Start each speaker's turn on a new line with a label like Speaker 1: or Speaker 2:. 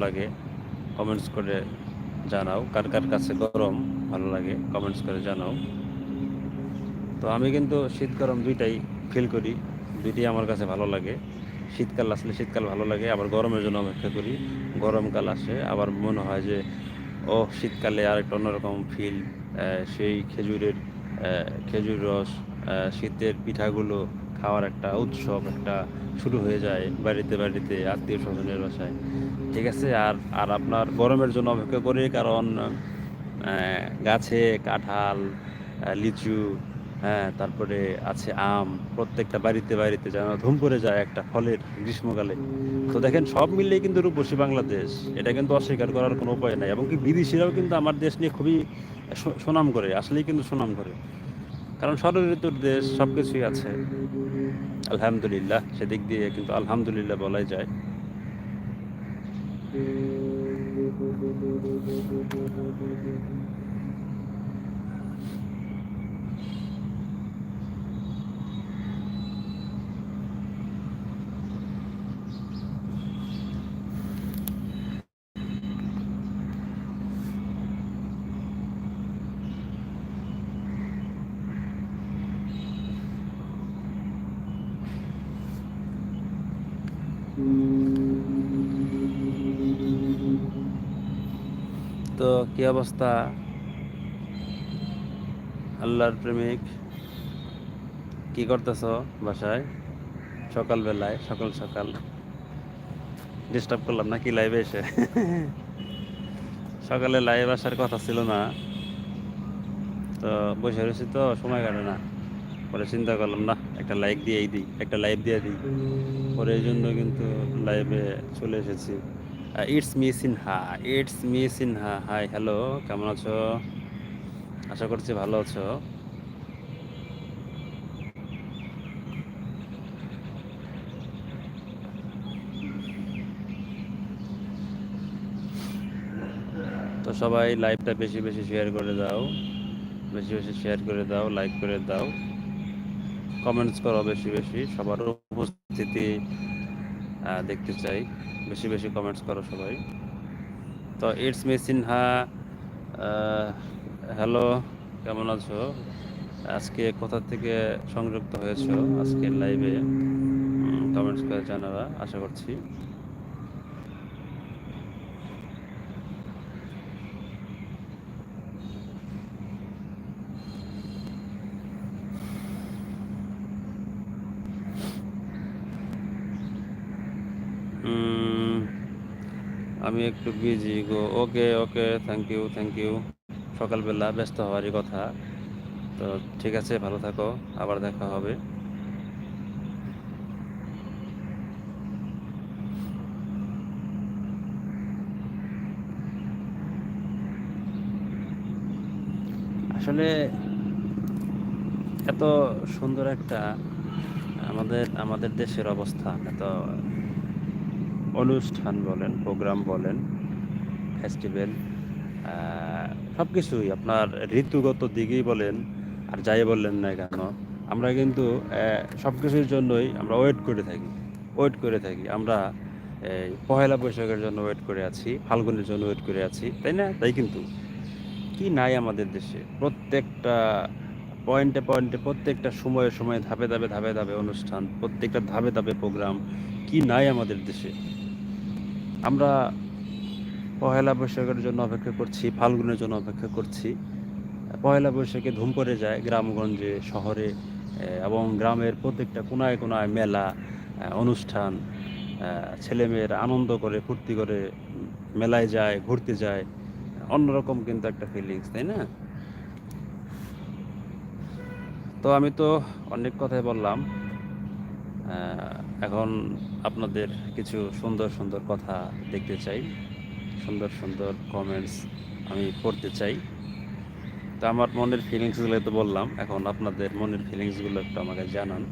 Speaker 1: লাগে কমেন্টস করে জানাও। কার কার কাছে গরম ভালো লাগে কমেন্টস করে জানাও। তো আমি কিন্তু শীত গরম দুইটাই ফিল করি, দুইটাই আমার কাছে ভালো লাগে। শীতকাল আসলে শীতকাল ভালো লাগে, আবার গরমের জন্য অপেক্ষা করি। গরমকাল আসে আবার মনে হয় যে ও শীতকালে আর একটা অন্যরকম ফিল। সেই খেজুর রস, শীতের পিঠাগুলো খাওয়ার একটা উৎসব একটা শুরু হয়ে যায় বাড়িতে বাড়িতে আত্মীয় স্বজনের বাসায়। ঠিক আছে। আর আর আপনার গরমের জন্য অপেক্ষা করি, কারণ গাছে কাঁঠাল, লিচু, হ্যাঁ, তারপরে আছে আম। প্রত্যেকটা বাড়িতে বাড়িতে যেন ধুম পড়ে যায় একটা ফলের গ্রীষ্মকালে। তো দেখেন সব মিলিয়ে কিন্তু রূপসী বাংলাদেশ, এটা কিন্তু অস্বীকার করার কোনো উপায় নাই। এবং কি বিদেশিরাও কিন্তু আমার দেশ নিয়ে খুবই সুনাম করে, আসলেই কিন্তু সুনাম করে। কারণ ষড় ঋতুর দেশ, সবকিছুই আছে আলহামদুলিল্লাহ। সেদিক দিয়ে কিন্তু আলহামদুলিল্লাহ বলাই যায়। তো কি অবস্থা আল্লাহর প্রেমিক? কি করতেছ বাসায় সকালবেলায়, সকাল সকাল? ডিস্টার্ব করলাম নাকি লাইভে এসে? সকালে লাইভ আসার কথা ছিল না, তো বসে রয়েছি তো সময় কাটে না। পরে চিন্তা করলাম না, একটা লাইক দিয়েই দিই, একটা লাইভ দিয়ে দিই। পরে এই জন্য কিন্তু লাইভে চলে এসেছি। It's me Sinha, it's me Sinha. Hi, hello, কেমন আছো? আশা করছি ভালো আছো। তো সবাই লাইভটা বেশি বেশি শেয়ার করে দাও, বেশি বেশি শেয়ার করে দাও, লাইক করে দাও, কমেন্টস করো বেশি বেশি। সবার উপস্থিতি দেখতে চাই, বেশি বেশি কমেন্টস করো সবাই। তো ইটস মি সিনহা, হ্যালো, কেমন আছো? আজকে কোথা থেকে সংযুক্ত হয়েছো আজকের লাইভে? কমেন্টস করে জানাবা আশা করছি। উম, আমি একটু বিজি গো। Okay okay, thank you thank you. সকালবেলা ব্যস্ত হওয়ারই কথা। তো ঠিক আছে, ভালো থাকো, আবার দেখা হবে। আসলে এত সুন্দর একটা আমাদের আমাদের দেশের অবস্থা, এত অনুষ্ঠান বলেন, প্রোগ্রাম বলেন, ফেস্টিভ্যাল, সব কিছুই আপনার ঋতুগত দিকেই বলেন আর যাই বললেন না কেন, আমরা কিন্তু সব কিছুর জন্যই আমরা ওয়েট করে থাকি আমরা। এই পহেলা বৈশাখের জন্য ওয়েট করে আছি, ফাল্গুনের জন্য ওয়েট করে আছি, তাই না? তাই কিন্তু কি নাই আমাদের দেশে? প্রত্যেকটা পয়েন্টে পয়েন্টে, প্রত্যেকটা সময়ে সময়ে, ধাপে ধাপে অনুষ্ঠান, প্রত্যেকটা ধাপে ধাপে প্রোগ্রাম, কি নাই আমাদের দেশে? আমরা পহেলা বৈশাখের জন্য অপেক্ষা করছি, ফাল্গুনের জন্য অপেক্ষা করছি। পহেলা বৈশাখে ধুম পড়ে যায় গ্রামগঞ্জে, শহরে, এবং গ্রামের প্রত্যেকটা কোনায় কোনায় মেলা, অনুষ্ঠান। ছেলেমেয়েরা আনন্দ করে, ফুর্তি করে, মেলায় যায়, ঘুরতে যায়। অন্যরকম কিন্তু একটা ফিলিংস, তাই না? তো আমি তো অনেক কথাই বললাম। আহ, এখন আপনাদের কিছু সুন্দর সুন্দর কথা দেখতে চাই, সুন্দর সুন্দর কমেন্টস আমি পড়তে চাই। তো আমার মনের ফিলিংসগুলো তো বললাম, এখন আপনাদের মনের ফিলিংসগুলো একটু আমাকে জানান।